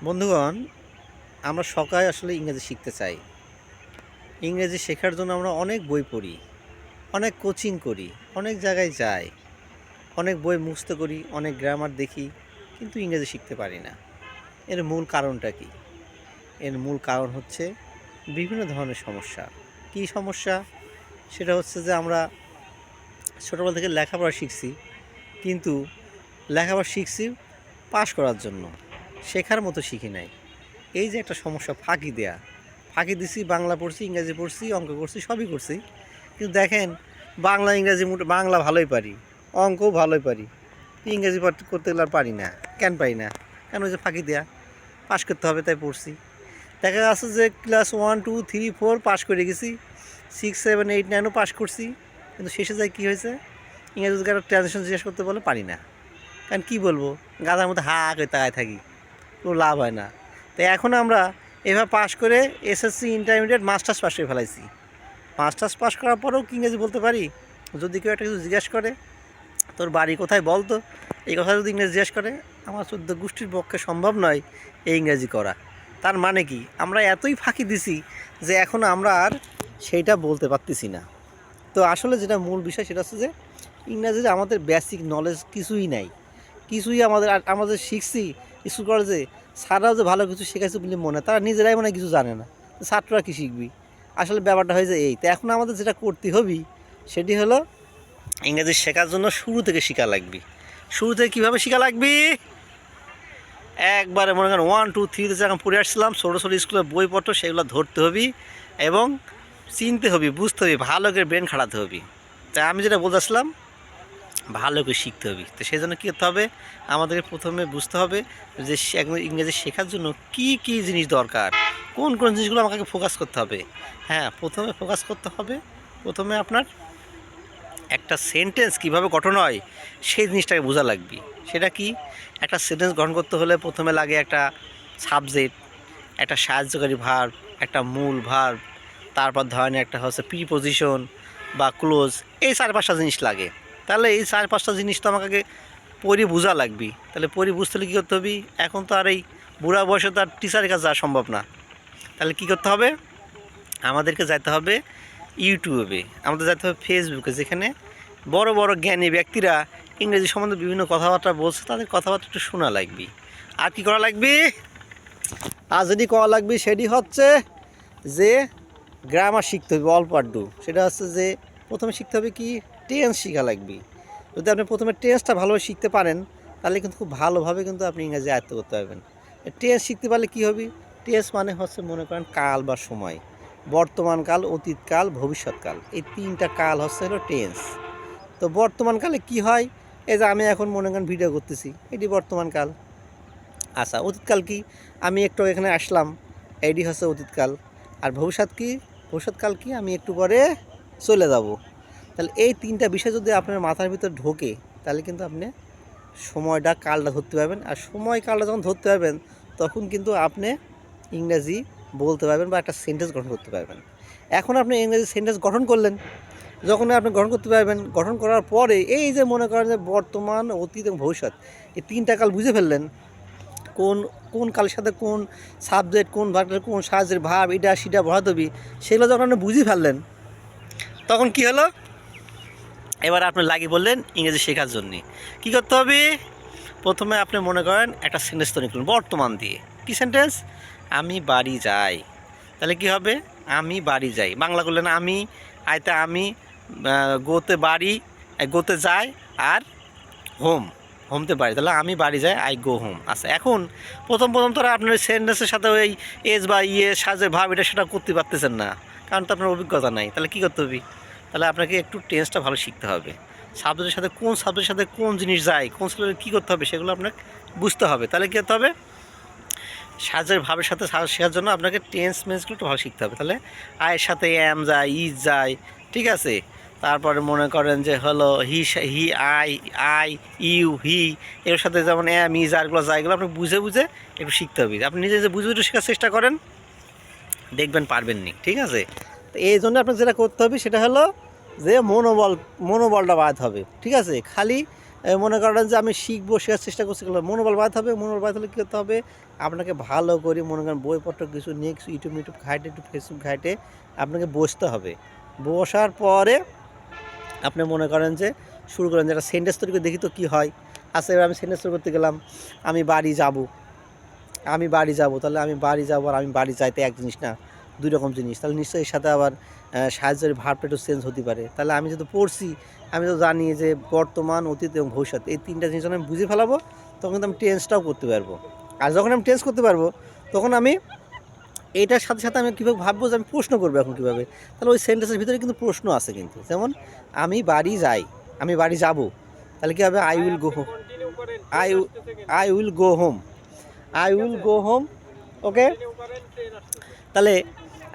বন্ধুগণ, আমরা সবাই আসলে ইংরেজি শিখতে চাই। ইংরেজি শেখার জন্য আমরা অনেক বই পড়ি, অনেক কোচিং করি, অনেক জায়গায় যাই, অনেক বই মুখস্থ করি, অনেক গ্রামার দেখি, কিন্তু ইংরেজি শিখতে পারি না। এর মূল কারণটা কি? এর মূল কারণ হচ্ছে বিভিন্ন ধরনের সমস্যা। কী সমস্যা? সেটা হচ্ছে যে আমরা ছোটোবেলা থেকে লেখাপড়া শিখছি, কিন্তু লেখাপড়া শিখছি পাশ করার জন্য, শেখার মতো শিখি নাই। এই যে একটা সমস্যা, ফাঁকি দিছি, বাংলা পড়ছি, ইংরেজি পড়ছি, অঙ্ক করছি, সবই করছি, কিন্তু দেখেন বাংলা ইংরেজি বাংলা ভালোই পারি, অঙ্কও ভালোই পারি, ইংরেজি করতে গেলে আর পারি না। কেন পারি না? কেন? ওই যে ফাঁকি দেয়া, পাশ করতে হবে তাই পড়ছি। দেখা যাচ্ছে যে ক্লাস 1 2 3 4 পাশ করে গেছি, 6 7 8 9ও পাশ করছি, কিন্তু শেষে যাই কী হয়েছে? ইংরেজি একটা ট্রানজেকশন জিজ্ঞেস করতে বলে পারি না। কারণ কী বলবো, গাধার মধ্যে হা করে তাকায় থাকি, কোনো লাভ হয় না। তাই এখন আমরা এভাবে পাশ করে এসএসসি, ইন্টারমিডিয়েট, মাস্টার্স পাশ করে ফেলাইছি। মাস্টার্স পাস করার পরেও কি ইংরেজি বলতে পারি? যদি কেউ একটা কিছু জিজ্ঞেস করে, তোর বাড়ি কোথায় বল তো, এই কথা যদি ইংরেজি জিজ্ঞেস করে, আমার 14 গোষ্ঠীর পক্ষে সম্ভব নয় এই ইংরেজি করা। তার মানে কি, আমরা এতই ফাঁকি দিছি যে এখন আমরা আর সেইটা বলতে পারতেছি না। তো আসলে যেটা মূল বিষয় সেটা হচ্ছে যে ইংরেজিতে আমাদের বেসিক নলেজ কিছুই নাই, কিছুই আমাদের শিখছি স্কুল কলেজে, স্যাররাও যে ভালো কিছু শেখাচ্ছে বলে মনে, তারা নিজেরাই মনে কিছু জানে না, ছাত্ররা কী শিখবি? আসলে ব্যাপারটা হয়েছে এই। তো এখন আমাদের যেটা করতে হবে সেটি হলো ইংরেজি শেখার জন্য শুরু থেকে শেখা লাগবে। শুরু থেকে কীভাবে শেখা লাগবে? একবারে মনে করেন 1 2 3 যখন পড়ে আসছিলাম, ছোটো ছোটো স্কুলের বইপত্র সেগুলো ধরতে হবে এবং চিনতে হবে, বুঝতে হবে, ভালো করে ব্রেন খাটাতে হবে। তাই আমি যেটা বলতেছিলাম, ভালো করে শিখতে হবে। তো সেই জন্য কী করতে হবে? আমাদেরকে প্রথমে বুঝতে হবে যে ইংরেজি শেখার জন্য কী কী জিনিস দরকার, কোন কোন জিনিসগুলো আমাকে ফোকাস করতে হবে। হ্যাঁ, প্রথমে ফোকাস করতে হবে, প্রথমে আপনার একটা সেন্টেন্স কীভাবে গঠন হয় সেই জিনিসটাকে বোঝা লাগবে। সেটা কি? একটা সেন্টেন্স গঠন করতে হলে প্রথমে লাগে একটা সাবজেক্ট, একটা সাহায্যকারী ভার্ব, একটা মূল ভার্ব, তারপর ধরেন একটা হচ্ছে প্রিপোজিশন বা ক্লোজ, এই 4-5টা জিনিস লাগে। তাহলে এই 4-5টা জিনিস তো আমাকে পড়ে বোঝা লাগবে। তাহলে পড়ে বুঝতে হলে কী করতে হবে? এখন তো আর এই বুড়া বয়সে তো আর টিচারের কাছে যাওয়া সম্ভব না। তাহলে কী করতে হবে? আমাদেরকে যেতে হবে ইউটিউবে, আমাদের যেতে হবে ফেসবুকে, যেখানে বড় বড় জ্ঞানী ব্যক্তিরা ইংরেজি সম্বন্ধে বিভিন্ন কথাবার্তা বলছে, তাদের কথাবার্তা একটু শোনা লাগবে। আর কি করা লাগবে? আর যেটি করা লাগবে সেটি হচ্ছে যে গ্রামার শিখতে হবে অল্প আড্ডু। সেটা হচ্ছে যে প্রথমে শিখতে হবে কি, টেন্স শেখা লাগবে। যদি আপনি প্রথমে টেন্সটা ভালোভাবে শিখতে পারেন, তাহলে কিন্তু খুব ভালোভাবে কিন্তু আপনি ইংরেজি আয়ত্ত করতে পারবেন। টেন্স শিখতে পারলে কী হবে? টেন্স মানে হচ্ছে মনে করেন কাল বা সময়, বর্তমানকাল, অতীতকাল, ভবিষ্যৎকাল, এই 3টা কাল হচ্ছে হলো টেন্স। তো বর্তমানকালে কি হয়? এই যে আমি এখন মনে করেন ভিডিও করতেছি, এটি বর্তমানকাল। আচ্ছা, অতীতকাল কি? আমি একটু এখানে আসলাম, এটি হচ্ছে অতীতকাল। আর ভবিষ্যৎকাল কি? আমি একটু পরে চলে যাব। তাহলে এই 3টা বিষয় যদি আপনার মাথার ভিতর ঢোকে, তাহলে কিন্তু আপনি সময়টা, কালটা ধরতে পারবেন। আর সময় কালটা যখন ধরতে পারবেন, তখন কিন্তু আপনি ইংরেজি বলতে পারবেন বা একটা সেন্টেন্স গঠন করতে পারবেন। এখন আপনি ইংরেজি সেন্টেন্স গঠন করলেন, যখন আপনি গঠন করতে পারবেন, গঠন করার পরে এই যে মনে করেন যে বর্তমান, অতীত এবং ভবিষ্যৎ, এই 3টা কাল বুঝে ফেললেন, কোন কোন কালের সাথে কোন সাবজেক্ট, কোন ভার্বের কোন সাহায্যের ভাব, এটা সেটা বসাতে হবে, সেগুলো যখন আপনি বুঝে ফেললেন, তখন কি হলো? এবার আপনি লাগিয়ে বললেন ইংরেজি শেখার জন্যে। কী করতে হবে? প্রথমে আপনি মনে করেন একটা সেন্টেন্স তৈরি করুন বর্তমান দিয়ে। কী সেন্টেন্স? আমি বাড়ি যাই। তাহলে কি হবে? আমি বাড়ি যাই। বাংলা করলেন আমি, আয়তে আমি, গোতে বাড়ি, গোতে যাই, আর হোম, হোমতে বাড়ি। তাহলে আমি বাড়ি যাই, আই গো হোম। আচ্ছা, এখন প্রথম তো আপনার সেন্টেন্সের সাথে ওই এস বা ইয়ে সাজের ভাব এটা সেটা করতে পারতেছেন না, কারণ তো আপনার অভিজ্ঞতা নাই। তাহলে কী করতে হবে? তাহলে আপনাকে একটু টেন্সটা ভালো শিখতে হবে। সাবজেক্টের সাথে কোন জিনিস যায়, কোন সাবজেক্টে কী করতে হবে, সেগুলো আপনাকে বুঝতে হবে। তাহলে কী করতে হবে? সাজের ভাবের সাথে শেখার জন্য আপনাকে টেন্স মেন্সগুলো একটু ভালো শিখতে হবে। তাহলে আয়ের সাথে অ্যাম যায়, ইজ যায়, ঠিক আছে। তারপরে মনে করেন যে হলো হি আই, ইউ, হি, এর সাথে যেমন অ্যাম, ইজ, আরগুলো যায়, এগুলো আপনি বুঝে একটু শিখতে হবে। আপনি নিজে যে বুঝে শেখার চেষ্টা করেন, দেখবেন পারবেন নি, ঠিক আছে। তো এই জন্য আপনাকে যেটা করতে হবে সেটা হলো যে মনোবলটা বাড়াতে হবে, ঠিক আছে। খালি মনে করেন যে আমি শিখবো, শেখার চেষ্টা করছি, মনোবল বাড়াতে হবে। মনোবল বাড়াতে হলে কী করতে হবে, আপনাকে ভালো করে মনে করেন বইপত্র কিছু নিয়ে কিছু ইউটিউব ঘাঁটে, একটু ফেসবুক ঘাঁটে আপনাকে বসতে হবে। বসার পরে আপনি মনে করেন যে শুরু করেন যে একটা সেন্টেন্স তৈরি করে দেখি তো কী হয়। আচ্ছা, এবার আমি সেন্টেন্স তৈরি করতে গেলাম, আমি বাড়ি যাব, তাহলে আমি বাড়ি যাব আর আমি বাড়ি যাইতে এক জিনিস না, দুই রকম জিনিস। তাহলে নিশ্চয়ই এর সাথে আবার সাহায্যের ভার্বটা একটু চেঞ্জ হতে পারে। তাহলে আমি যেহেতু পড়ছি, আমি তো জানি যে বর্তমান, অতীত এবং ভবিষ্যৎ, এই তিনটা জিনিস যখন আমি বুঝে ফেলাবো তখন কিন্তু আমি টেন্সটাও করতে পারবো। আর যখন আমি টেন্স করতে পারবো তখন আমি এইটার সাথে সাথে আমি কীভাবে ভাববো যে আমি প্রশ্ন করবো এখন কীভাবে। তাহলে ওই সেন্টেন্সের ভিতরে কিন্তু প্রশ্ন আছে কিন্তু, যেমন আমি বাড়ি যাই, আমি বাড়ি যাব, তাহলে কী হবে, I will go home, I will go home, I will go home. Okay, তাহলে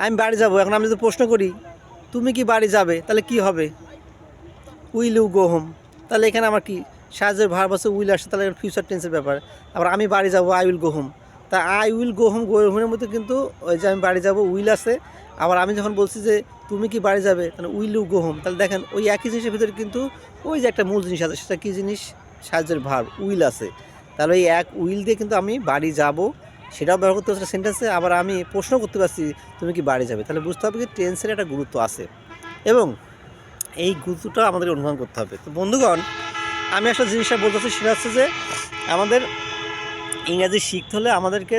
আমি বাড়ি যাব। এখন আমি যদি প্রশ্ন করি তুমি কি বাড়ি যাবে, তাহলে কি হবে, উইল ইউ গো হোম। তাহলে এখানে আমার কি সাহায্যের ভার্ব আছে, উইল আসছে, তাহলে ফিউচার টেন্সের ব্যাপার। আবার আমি বাড়ি যাব, আই উইল গো হোম, তা আই উইল গো হোম, গো হোমের মধ্যে কিন্তু ওই যে আমি বাড়ি যাব উইল আছে। আবার আমি যখন বলছি যে তুমি কি বাড়ি যাবে, তাহলে উইল ইউ গো হোম, তাহলে দেখেন ওই একই জিনিসের ভিতরে কিন্তু ওই যে একটা মূল জিনিস আছে, সেটা কী জিনিস, সাহায্যের ভার্ব উইল আছে। তাহলে ওই এক উইল দিয়ে কিন্তু আমি বাড়ি যাব সেটাও ব্যবহার করতে পারছি সেন্টেন্সে। আবার আমি প্রশ্ন করতে পারছি তুমি কি বাড়ি যাবে। তাহলে বুঝতে হবে যে টেন্সের একটা গুরুত্ব আছে এবং এই গুরুত্বটা আমাদের অনুমান করতে হবে। তো বন্ধুগণ, আমি একটা জিনিসটা বলতে চাচ্ছি, সেটা হচ্ছে যে আমাদের ইংরাজি শিখতে হলে আমাদেরকে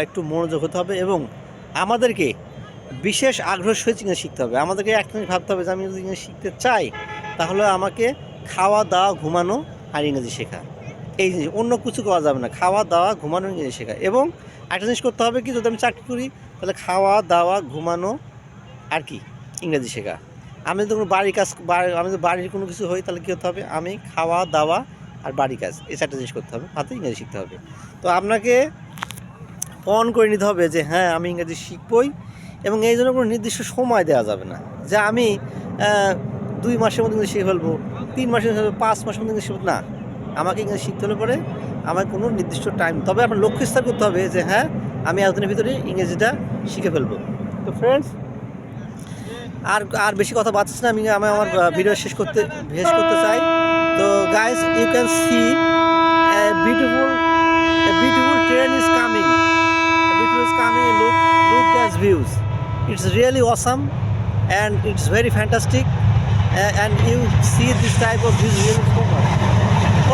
একটু মনোযোগ হতে হবে এবং আমাদেরকে বিশেষ আগ্রহ সহিত ইংরেজি শিখতে হবে। আমাদেরকে একটা জিনিস ভাবতে হবে যে আমি যদি ইংরেজি শিখতে চাই তাহলে আমাকে খাওয়া দাওয়া ঘুমানো আর ইংরেজি শেখা, এই জিনিস, অন্য কিছু করা যাবে না। খাওয়া দাওয়া ঘুমানো ইংরেজি শেখা। এবং একটা জিনিস করতে হবে কি, যদি আমি চাকরি করি তাহলে খাওয়া দাওয়া ঘুমানো আর কি ইংরেজি শেখা। আমি যদি কোনো বাড়ির কাজ, আমি যদি বাড়ির কোনো কিছু হই তাহলে কী হতে হবে, আমি খাওয়া দাওয়া আর বাড়ির কাজ, এই চারটা জিনিস করতে হবে, হাতে ইংরেজি শিখতে হবে। তো আপনাকে পণ করে নিতে হবে যে হ্যাঁ আমি ইংরেজি শিখবই, এবং এই জন্য কোনো নির্দিষ্ট সময় দেওয়া যাবে না যে আমি 2 মাসের মধ্যে ইংরেজি শিখে ফেলবো, 3 মাসের মধ্যে, 5 মাসের মধ্যে ইংরেজি শিখবো না। আমাকে ইংরেজি শিখতে হলে পরে আমার কোনো নির্দিষ্ট টাইম, তবে আপনার লক্ষ্য স্থির করতে হবে যে হ্যাঁ আমি এতদিনের ভিতরে ইংরেজিটা শিখে ফেলবো। তো ফ্রেন্ডস, আর বেশি কথা বাড়ছে না, আমি আমার ভিডিও শেষ করতে চাই। তো guys, you can see a beautiful train is coming, look those views, it's really awesome and it's very fantastic, and you see this type of views really so much.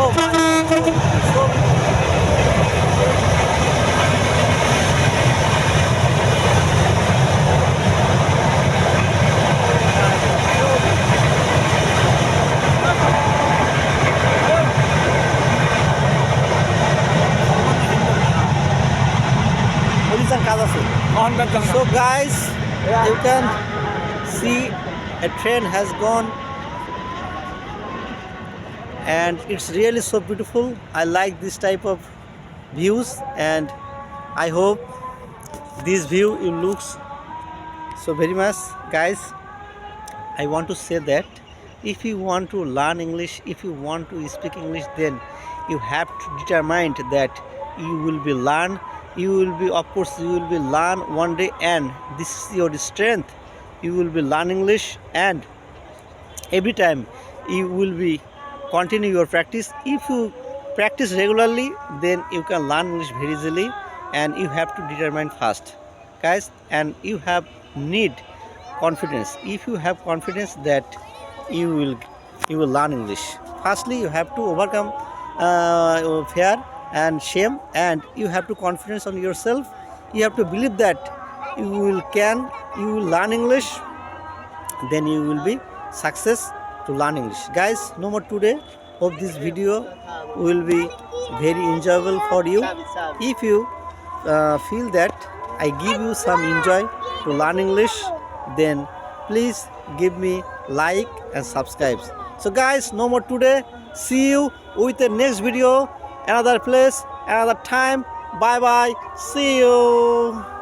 Oh my God, so So guys, you can see a train has gone and it's really so beautiful. I like this type of views and I hope this view it looks so very much. Guys, I want to say that if you want to learn English, if you want to speak English, then you have to determine that you will be learn, you will be, of course you will be learn one day, and this is your strength. You will be learn English, and every time you will be continue your practice. If you practice regularly, then you can learn English very easily, and you have to determine fast, guys, and you have need confidence. If you have confidence that you will learn English, firstly you have to overcome fear and shame, and you have to confidence on yourself. You have to believe that you will learn English, then you will be success to learn English. Guys, no more today. Hope this video will be very enjoyable for you. If you feel that I give you some enjoy to learn English, then please give me like and subscribe. So guys, no more today. See you with the next video, another place, another time. Bye bye. See you.